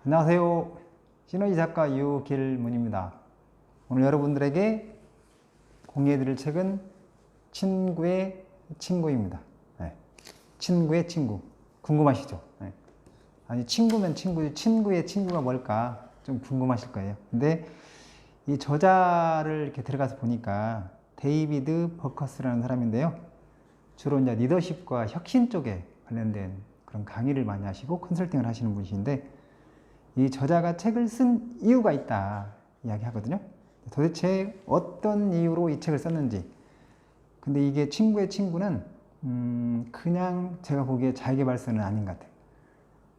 안녕하세요. 시너지 작가 유길문입니다. 오늘 여러분들에게 공유해드릴 책은 친구의 친구입니다. 네. 친구의 친구. 궁금하시죠? 네. 아니, 친구면 친구지, 친구의 친구가 뭘까 좀 궁금하실 거예요. 근데 이 저자를 이렇게 들어가서 보니까 데이비드 버커스라는 사람인데요. 주로 이제 리더십과 혁신 쪽에 관련된 그런 강의를 많이 하시고 컨설팅을 하시는 분이신데, 이 저자가 책을 쓴 이유가 있다 이야기하거든요. 도대체 어떤 이유로 이 책을 썼는지. 근데 이게 친구의 친구는 그냥 제가 보기에 자기계발서는 아닌 것 같아요.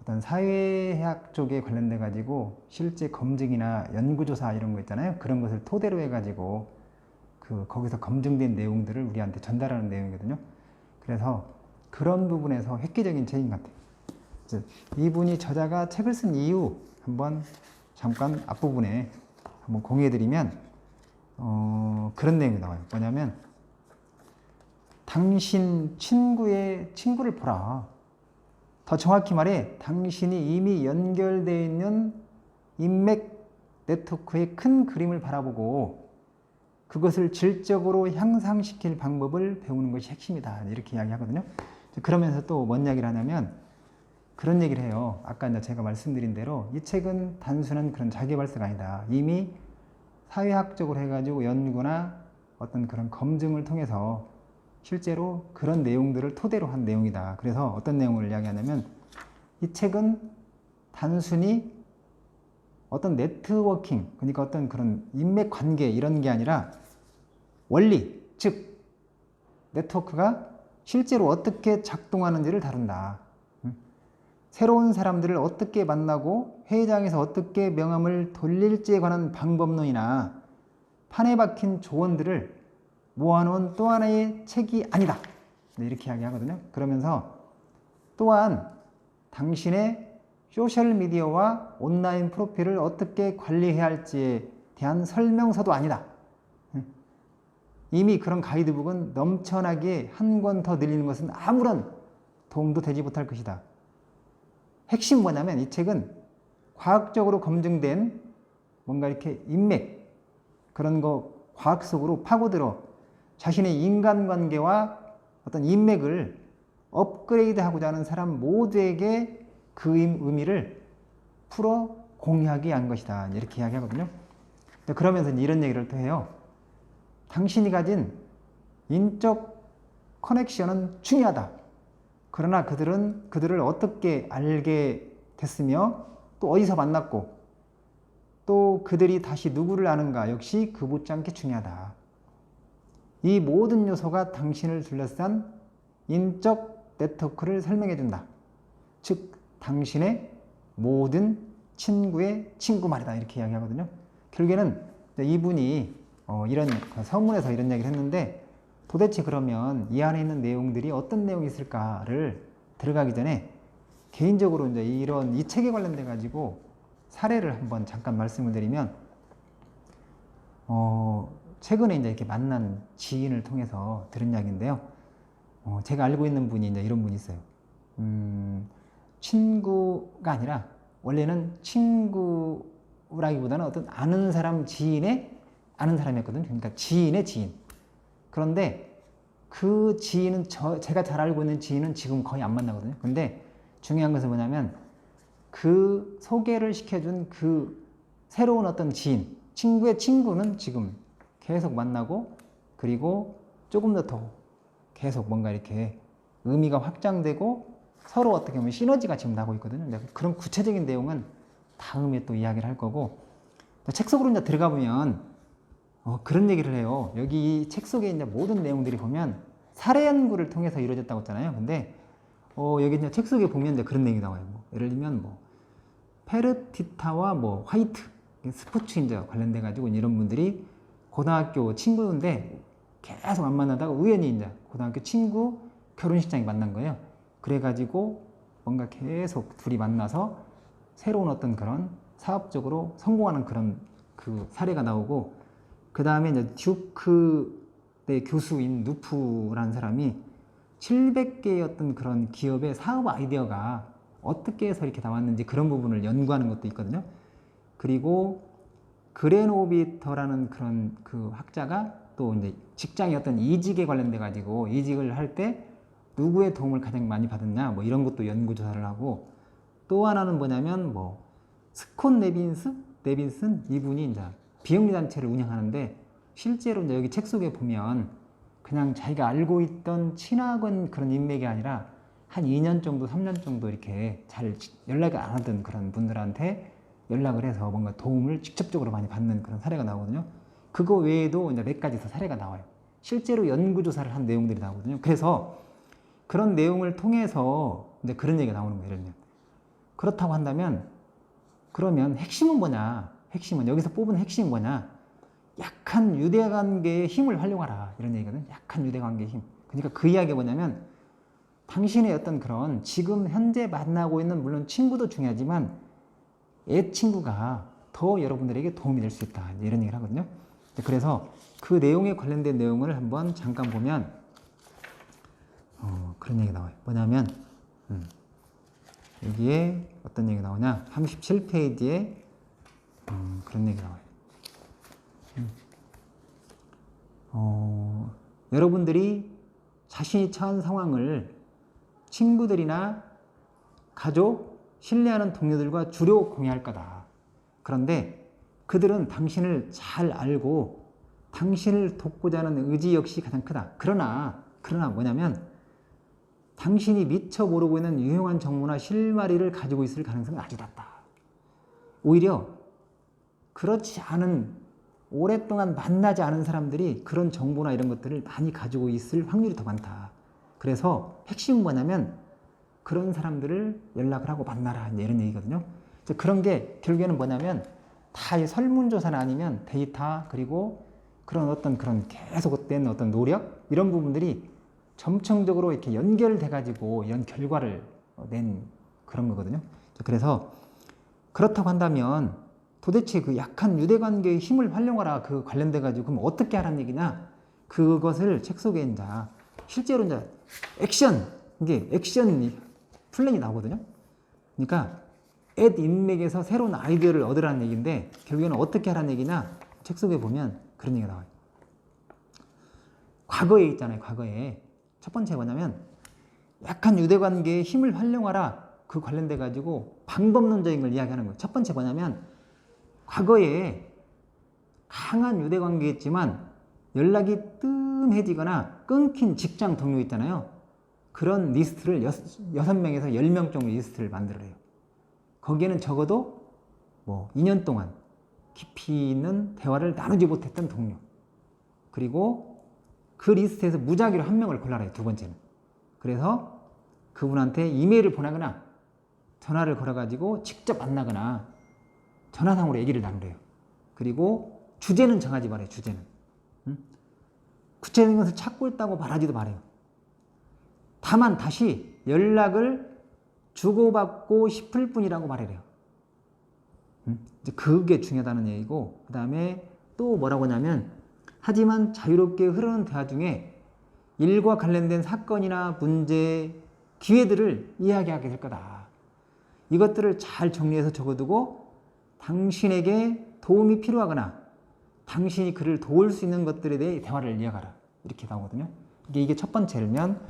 어떤 사회학 쪽에 관련돼 가지고 실제 검증이나 연구조사 이런 거 있잖아요. 그런 것을 토대로 해 가지고 거기서 검증된 내용들을 우리한테 전달하는 내용이거든요. 그래서 그런 부분에서 획기적인 책인 것 같아요. 이분이 저자가 책을 쓴 이유 한번 잠깐 앞부분에 한번 공유해드리면 그런 내용이 나와요. 뭐냐면, 당신 친구의 친구를 보라. 더 정확히 말해 당신이 이미 연결되어 있는 인맥 네트워크의 큰 그림을 바라보고 그것을 질적으로 향상시킬 방법을 배우는 것이 핵심이다, 이렇게 이야기하거든요. 그러면서 또 뭔 이야기를 하냐면 그런 얘기를 해요. 아까 이제 제가 말씀드린 대로 이 책은 단순한 그런 자기계발서가 아니다. 이미 사회학적으로 해가지고 연구나 어떤 그런 검증을 통해서 실제로 그런 내용들을 토대로 한 내용이다. 그래서 어떤 내용을 이야기하냐면, 이 책은 단순히 어떤 네트워킹, 그러니까 어떤 그런 인맥 관계 이런 게 아니라 원리, 즉 네트워크가 실제로 어떻게 작동하는지를 다룬다. 새로운 사람들을 어떻게 만나고 회의장에서 어떻게 명함을 돌릴지에 관한 방법론이나 판에 박힌 조언들을 모아놓은 또 하나의 책이 아니다, 이렇게 이야기하거든요. 그러면서 또한 당신의 소셜미디어와 온라인 프로필을 어떻게 관리해야 할지에 대한 설명서도 아니다. 이미 그런 가이드북은 넘쳐나게 한 권 더 늘리는 것은 아무런 도움도 되지 못할 것이다. 핵심 뭐냐면, 이 책은 과학적으로 검증된 뭔가 이렇게 인맥, 그런 거 과학 속으로 파고들어 자신의 인간관계와 어떤 인맥을 업그레이드하고자 하는 사람 모두에게 그 의미를 풀어 공유하기 위한 것이다, 이렇게 이야기하거든요. 그러면서 이런 얘기를 또 해요. 당신이 가진 인적 커넥션은 중요하다. 그러나 그들을 어떻게 알게 됐으며 또 어디서 만났고 또 그들이 다시 누구를 아는가 역시 그 못지않게 중요하다. 이 모든 요소가 당신을 둘러싼 인적 네트워크를 설명해 준다. 즉 당신의 모든 친구의 친구 말이다, 이렇게 이야기하거든요. 결국에는 이분이 이런 서문에서 이런 얘기를 했는데, 도대체 그러면 이 안에 있는 내용들이 어떤 내용이 있을까를 들어가기 전에 개인적으로 이제 이 책에 관련돼 가지고 사례를 한번 잠깐 말씀을 드리면, 최근에 이제 이렇게 만난 지인을 통해서 들은 이야기인데요. 제가 알고 있는 분이 이제 이런 분이 있어요. 친구가 아니라 원래는 친구라기보다는 어떤 아는 사람 지인의 아는 사람이었거든요. 그러니까 지인의 지인. 그런데 그 지인은 제가 잘 알고 있는 지인은 지금 거의 안 만나거든요. 근데 중요한 것은 뭐냐면, 그 소개를 시켜준 그 새로운 어떤 지인, 친구의 친구는 지금 계속 만나고, 그리고 조금 더 계속 뭔가 이렇게 의미가 확장되고 서로 어떻게 보면 시너지가 지금 나고 있거든요. 그런 구체적인 내용은 다음에 또 이야기를 할 거고, 책 속으로 이제 들어가 보면 그런 얘기를 해요. 여기 이 책 속에 이제 모든 내용들이 보면 사례 연구를 통해서 이루어졌다고 했잖아요. 근데 여기 이제 책 속에 보면 이제 그런 내용이 나와요. 예를 들면 페르티타와 화이트, 스포츠인자 관련돼 가지고 이런 분들이 고등학교 친구인데 계속 안 만나다가 우연히 이제 고등학교 친구 결혼식장에 만난 거예요. 그래 가지고 뭔가 계속 둘이 만나서 새로운 어떤 그런 사업적으로 성공하는 그런 그 사례가 나오고, 그 다음에 이제 듀크대 교수인 누프라는 사람이 700개의 어떤 그런 기업의 사업 아이디어가 어떻게 해서 이렇게 나왔는지 그런 부분을 연구하는 것도 있거든요. 그리고 그레노비터라는 그런 그 학자가 또 이제 직장의 어떤 이직에 관련돼 가지고 이직을 할 때 누구의 도움을 가장 많이 받았냐 뭐 이런 것도 연구 조사를 하고, 또 하나는 뭐냐면 뭐 스콘 네빈슨 이분이 이제 비영리 단체를 운영하는데, 실제로 이제 여기 책 속에 보면 그냥 자기가 알고 있던 친하건 그런 인맥이 아니라 한 2년 정도 3년 정도 이렇게 잘 연락을 안 하던 그런 분들한테 연락을 해서 뭔가 도움을 직접적으로 많이 받는 그런 사례가 나오거든요. 그거 외에도 이제 몇 가지 더 사례가 나와요. 실제로 연구조사를 한 내용들이 나오거든요. 그래서 그런 내용을 통해서 이제 그런 얘기가 나오는 거예요. 예를 들면 그렇다고 한다면 그러면 핵심은 뭐냐? 핵심은 여기서 뽑은 핵심은 뭐냐? 약한 유대관계의 힘을 활용하라 이런 얘기거든. 약한 유대관계의 힘. 그러니까 그 이야기가 뭐냐면 당신의 어떤 그런 지금 현재 만나고 있는 물론 친구도 중요하지만 옛 친구가 더 여러분들에게 도움이 될 수 있다 이런 얘기를 하거든요. 그래서 그 내용에 관련된 내용을 한번 잠깐 보면 그런 얘기가 나와요. 뭐냐면 여기에 어떤 얘기가 나오냐, 37페이지에 그런 얘기가 나와요. 여러분들이 자신이 처한 상황을 친구들이나 가족, 신뢰하는 동료들과 주로 공유할 거다. 그런데 그들은 당신을 잘 알고 당신을 돕고자 하는 의지 역시 가장 크다. 그러나 뭐냐면 당신이 미처 모르고 있는 유용한 정보나 실마리를 가지고 있을 가능성은 아주 낮다. 오히려 그렇지 않은, 오랫동안 만나지 않은 사람들이 그런 정보나 이런 것들을 많이 가지고 있을 확률이 더 많다. 그래서 핵심은 뭐냐면 그런 사람들을 연락을 하고 만나라 이런 얘기거든요. 그런 게 결국에는 뭐냐면 다 설문조사나 아니면 데이터 그리고 그런 어떤 그런 계속된 어떤 노력 이런 부분들이 점층적으로 이렇게 연결돼 가지고 이런 결과를 낸 그런 거거든요. 그래서 그렇다고 한다면 도대체 그 약한 유대관계의 힘을 활용하라 그 관련돼 가지고 그럼 어떻게 하라는 얘기냐, 그것을 책 속에 이제 실제로 이제 이게 액션 플랜이 나오거든요. 그러니까 앳 인맥에서 새로운 아이디어를 얻으라는 얘기인데 결국에는 어떻게 하라는 얘기냐, 책 속에 보면 그런 얘기가 나와요. 과거에 있잖아요. 과거에 첫 번째 뭐냐면 약한 유대관계의 힘을 활용하라 그 관련돼 가지고 방법론적인 걸 이야기하는 거예요. 첫 번째 뭐냐면 과거에 강한 유대관계였지만 연락이 뜸해지거나 끊긴 직장 동료 있잖아요. 그런 리스트를 6명에서 10명 정도 리스트를 만들어요. 거기에는 적어도 뭐 2년 동안 깊이 있는 대화를 나누지 못했던 동료, 그리고 그 리스트에서 무작위로 한 명을 골라라요. 두 번째는. 그래서 그분한테 이메일을 보내거나 전화를 걸어가지고 직접 만나거나 전화상으로 얘기를 나누래요. 그리고 주제는 정하지 말아요. 주제는. 구체적인 것을 찾고 있다고 말하지도 말아요. 다만 다시 연락을 주고받고 싶을 뿐이라고 말해요. 이제 그게 중요하다는 얘기고, 그 다음에 또 뭐라고 하냐면 하지만 자유롭게 흐르는 대화 중에 일과 관련된 사건이나 문제, 기회들을 이야기하게 될 거다. 이것들을 잘 정리해서 적어두고 당신에게 도움이 필요하거나 당신이 그를 도울 수 있는 것들에 대해 대화를 이어가라. 이렇게 나오거든요. 이게 첫 번째면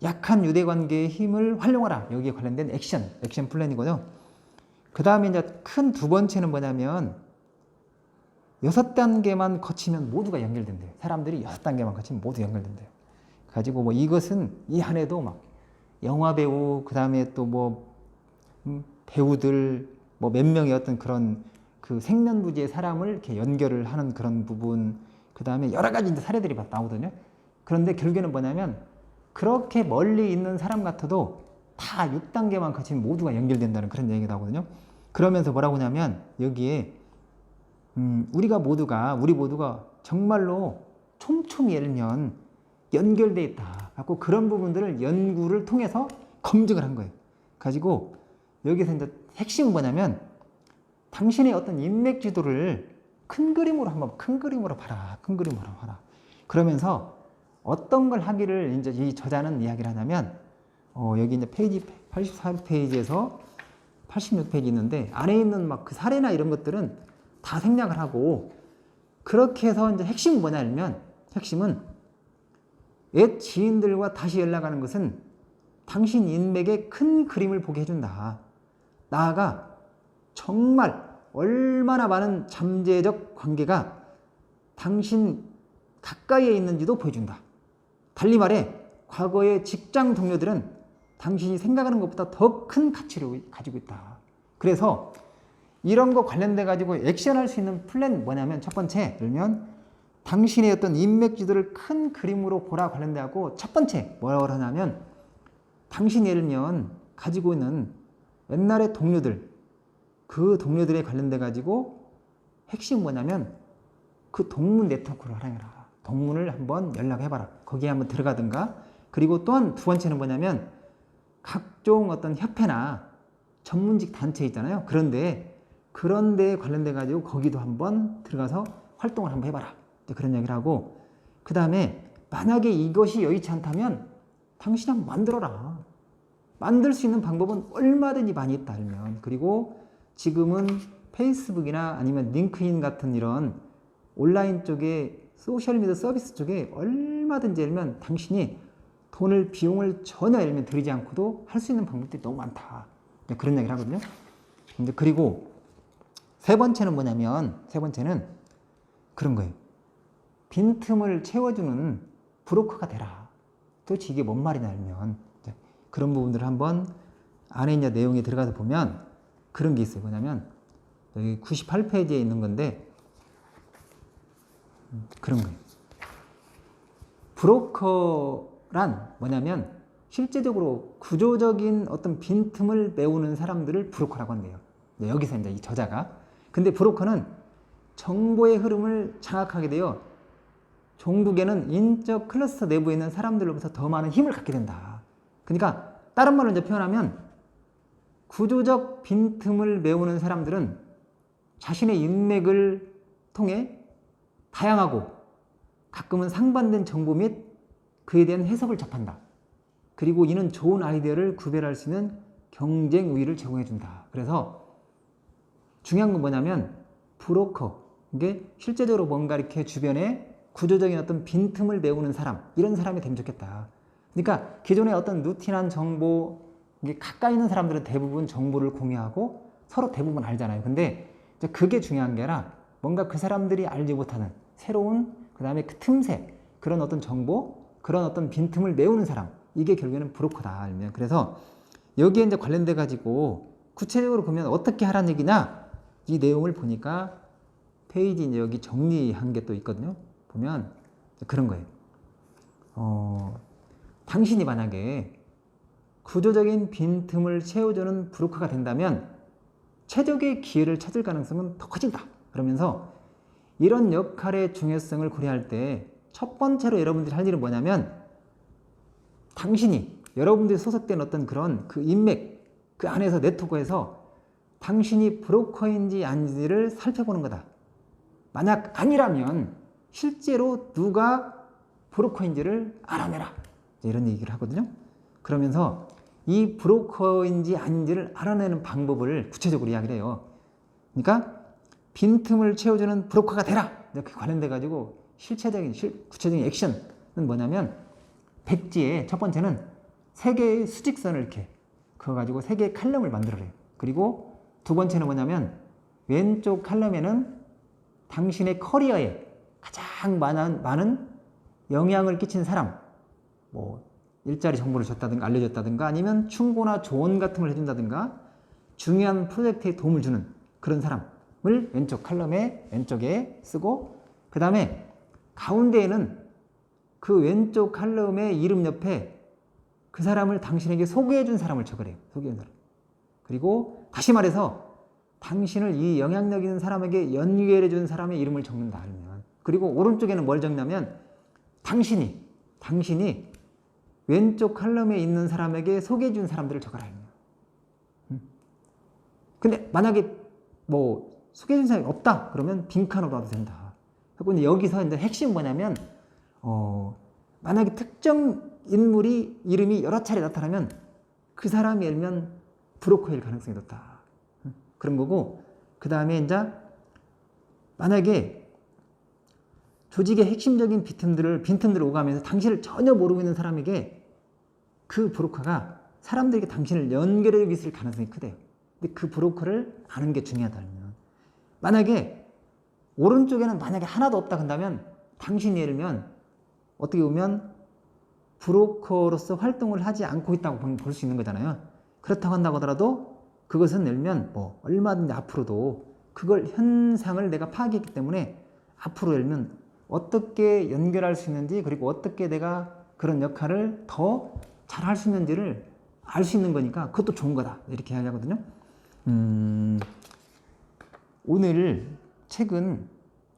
약한 유대관계의 힘을 활용하라. 여기에 관련된 액션 플랜이고요. 그 다음에 이제 큰 두 번째는 뭐냐면 6단계만 거치면 모두가 연결된대요. 사람들이 6단계만 거치면 모두 연결된대요. 가지고 뭐 이것은 이 안에도 막 영화 배우, 그 다음에 또 뭐 배우들 뭐 몇 명의 어떤 그런 그 생면부지의 사람을 이렇게 연결을 하는 그런 부분, 그 다음에 여러 가지 이제 사례들이 나오거든요. 그런데 결국에는 뭐냐면 그렇게 멀리 있는 사람 같아도 다 6단계만 거치면 모두가 연결된다는 그런 얘기가 나오거든요. 그러면서 뭐라고 하냐면 여기에 우리 모두가 정말로 촘촘히 예를 들면 연결되어 있다. 갖고 그런 부분들을 연구를 통해서 검증을 한 거예요. 가지고 여기서 이제 핵심은 뭐냐면 당신의 어떤 인맥 지도를 큰 그림으로 봐라. 그러면서 어떤 걸 하기를 이제 이 저자는 이야기를 하냐면 여기 이제 페이지 84페이지에서 86페이지 있는데 안에 있는 막 그 사례나 이런 것들은 다 생략을 하고 그렇게 해서 이제 핵심은 뭐냐면 핵심은 옛 지인들과 다시 연락하는 것은 당신 인맥의 큰 그림을 보게 해준다. 나아가 정말 얼마나 많은 잠재적 관계가 당신 가까이에 있는지도 보여준다. 달리 말해 과거의 직장 동료들은 당신이 생각하는 것보다 더 큰 가치를 가지고 있다. 그래서 이런 거 관련돼 가지고 액션할 수 있는 플랜 뭐냐면 첫 번째, 예를 들면 당신의 어떤 인맥 지도를 큰 그림으로 보라 관련돼 하고 첫 번째 뭐라고 하냐면 당신이 예를 들면 가지고 있는 옛날의 동료들 그 동료들에 관련돼 가지고 핵심 뭐냐면 그 동문 네트워크를 활용해라. 동문을 한번 연락해봐라. 거기에 한번 들어가든가. 그리고 또한 두 번째는 뭐냐면 각종 어떤 협회나 전문직 단체 있잖아요. 그런데 관련돼 가지고 거기도 한번 들어가서 활동을 한번 해봐라. 그런 얘기를 하고 그 다음에 만약에 이것이 여의치 않다면 당신이 한번 만들어라. 만들 수 있는 방법은 얼마든지 많이 있다 알면. 그리고 지금은 페이스북이나 아니면 링크인 같은 이런 온라인 쪽에 소셜미디어 서비스 쪽에 얼마든지 알면 당신이 돈을 비용을 전혀 알면 들이지 않고도 할 수 있는 방법들이 너무 많다. 그런 얘기를 하거든요. 근데 그리고 세 번째는 뭐냐면 세 번째는 그런 거예요. 빈틈을 채워주는 브로커가 되라. 도대체 이게 뭔 말이냐 알면 그런 부분들을 한번 안에 있는 내용에 들어가서 보면 그런 게 있어요. 뭐냐면 여기 98페이지에 있는 건데 그런 거예요. 브로커란 뭐냐면 실제적으로 구조적인 어떤 빈틈을 메우는 사람들을 브로커라고 한대요. 여기서 이제 이 저자가. 근데 브로커는 정보의 흐름을 장악하게 되어 종국에는 인적 클러스터 내부에 있는 사람들로부터 더 많은 힘을 갖게 된다. 그러니까 다른 말로 이제 표현하면 구조적 빈틈을 메우는 사람들은 자신의 인맥을 통해 다양하고 가끔은 상반된 정보 및 그에 대한 해석을 접한다. 그리고 이는 좋은 아이디어를 구별할 수 있는 경쟁 우위를 제공해준다. 그래서 중요한 건 뭐냐면 브로커, 이게 실제적으로 뭔가 이렇게 주변에 구조적인 어떤 빈틈을 메우는 사람, 이런 사람이 되면 좋겠다. 그러니까 기존의 어떤 루틴한 정보, 이게 가까이 있는 사람들은 대부분 정보를 공유하고 서로 대부분 알잖아요. 근데 이제 그게 중요한 게 아니라 뭔가 그 사람들이 알지 못하는 새로운 그 다음에 그 틈새, 그런 어떤 정보, 그런 어떤 빈틈을 메우는 사람, 이게 결국에는 브로커다. 알면. 그래서 여기에 이제 관련돼 가지고 구체적으로 보면 어떻게 하라는 얘기냐, 이 내용을 보니까 페이지 이제 여기 정리한 게 또 있거든요. 보면 그런 거예요. 당신이 만약에 구조적인 빈틈을 채워주는 브로커가 된다면 최적의 기회를 찾을 가능성은 더 커진다. 그러면서 이런 역할의 중요성을 고려할 때 첫 번째로 여러분들이 할 일은 뭐냐면 당신이 여러분들이 소속된 어떤 그런 그 인맥 그 안에서 네트워크에서 당신이 브로커인지 아닌지를 살펴보는 거다. 만약 아니라면 실제로 누가 브로커인지를 알아내라. 이런 얘기를 하거든요. 그러면서 이 브로커인지 아닌지를 알아내는 방법을 구체적으로 이야기를 해요. 그러니까 빈틈을 채워주는 브로커가 되라. 이렇게 관련돼 가지고 구체적인 액션은 뭐냐면 백지에 첫 번째는 3개의 수직선을 이렇게 그거 가지고 3개의 칼럼을 만들어요. 그리고 두 번째는 뭐냐면 왼쪽 칼럼에는 당신의 커리어에 가장 많은 영향을 끼친 사람, 뭐 일자리 정보를 줬다든가 알려줬다든가 아니면 충고나 조언 같은 걸 해준다든가 중요한 프로젝트에 도움을 주는 그런 사람을 왼쪽 칼럼에 왼쪽에 쓰고, 그 다음에 가운데에는 그 왼쪽 칼럼의 이름 옆에 그 사람을 당신에게 소개해준 사람을 적으래요. 소개해준 사람. 그리고 다시 말해서 당신을 이 영향력 있는 사람에게 연결해준 사람의 이름을 적는다. 알면. 그리고 오른쪽에는 뭘 적냐면 당신이 왼쪽 칼럼에 있는 사람에게 소개해준 사람들을 적어라. 근데 만약에 뭐 소개해준 사람이 없다 그러면 빈칸으로 놔도 된다. 그리고 여기서 이제 핵심 뭐냐면 만약에 특정 인물이 이름이 여러 차례 나타나면 그 사람이 열면 브로커일 가능성이 높다. 그런 거고, 그 다음에 이제 만약에 조직의 핵심적인 빈틈들을 오가면서 당신을 전혀 모르고 있는 사람에게 그 브로커가 사람들에게 당신을 연결해 있을 가능성이 크대요. 근데 그 브로커를 아는 게 중요하다면, 만약에 오른쪽에는 만약에 하나도 없다 한다면 당신이 예를 들면 어떻게 보면 브로커로서 활동을 하지 않고 있다고 볼 수 있는 거잖아요. 그렇다고 한다고 하더라도 그것은 예를 들면 뭐 얼마든지 앞으로도 그걸 현상을 내가 파악했기 때문에 앞으로 예를 들면 어떻게 연결할 수 있는지, 그리고 어떻게 내가 그런 역할을 더 잘할 수 있는지를 알 수 있는 거니까 그것도 좋은 거다, 이렇게 이야기하거든요. 오늘 책은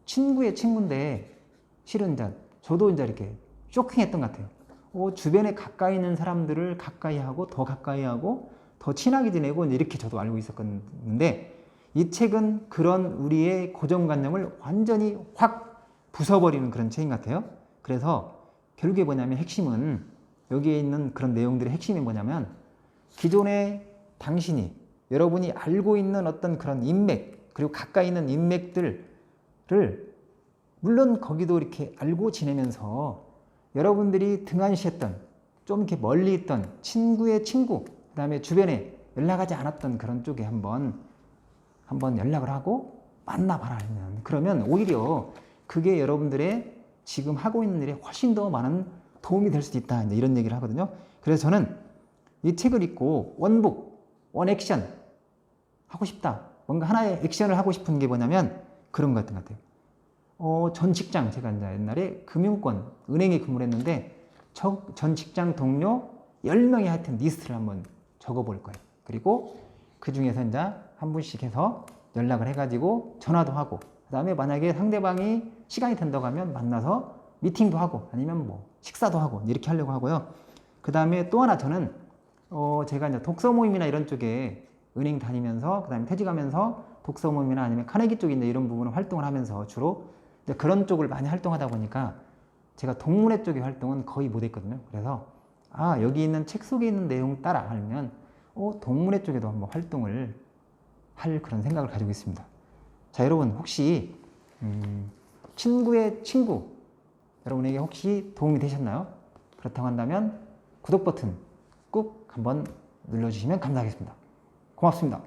친구의 친구인데 실은 이제 저도 이제 이렇게 쇼킹했던 것 같아요. 주변에 가까이 있는 사람들을 가까이 하고 더 가까이 하고 더 친하게 지내고 이렇게 저도 알고 있었는데, 이 책은 그런 우리의 고정관념을 완전히 확 부숴버리는 그런 책인 것 같아요. 그래서 결국에 뭐냐면 핵심은, 여기에 있는 그런 내용들의 핵심이 뭐냐면, 기존에 당신이 여러분이 알고 있는 어떤 그런 인맥, 그리고 가까이 있는 인맥들을 물론 거기도 이렇게 알고 지내면서 여러분들이 등한시했던, 좀 이렇게 멀리 있던 친구의 친구, 그 다음에 주변에 연락하지 않았던 그런 쪽에 한번 연락을 하고 만나봐라. 그러면 오히려 그게 여러분들의 지금 하고 있는 일에 훨씬 더 많은 도움이 될 수도 있다, 이런 얘기를 하거든요. 그래서 저는 이 책을 읽고 원북, 원액션 하고 싶다, 뭔가 하나의 액션을 하고 싶은 게 뭐냐면 그런 것 같은 것 같아요. 전 직장, 제가 이제 옛날에 금융권, 은행에 근무를 했는데 전 직장 동료 10명의 하여튼 리스트를 한번 적어볼 거예요. 그리고 그 중에서 이제 한 분씩 해서 연락을 해가지고 전화도 하고, 그 다음에 만약에 상대방이 시간이 된다고 하면 만나서 미팅도 하고 아니면 뭐 식사도 하고 이렇게 하려고 하고요. 그 다음에 또 하나, 저는 제가 이제 독서 모임이나 이런 쪽에 은행 다니면서, 그 다음에 퇴직하면서 독서 모임이나 아니면 카네기 쪽에 있는 이런 부분을 활동을 하면서 주로 이제 그런 쪽을 많이 활동하다 보니까 제가 동문회 쪽의 활동은 거의 못했거든요. 그래서 여기 있는 책 속에 있는 내용 따라 하면 동문회 쪽에도 한번 활동을 할 그런 생각을 가지고 있습니다. 자, 여러분 혹시 친구의 친구, 여러분에게 혹시 도움이 되셨나요? 그렇다고 한다면 구독 버튼 꾹 한번 눌러주시면 감사하겠습니다. 고맙습니다.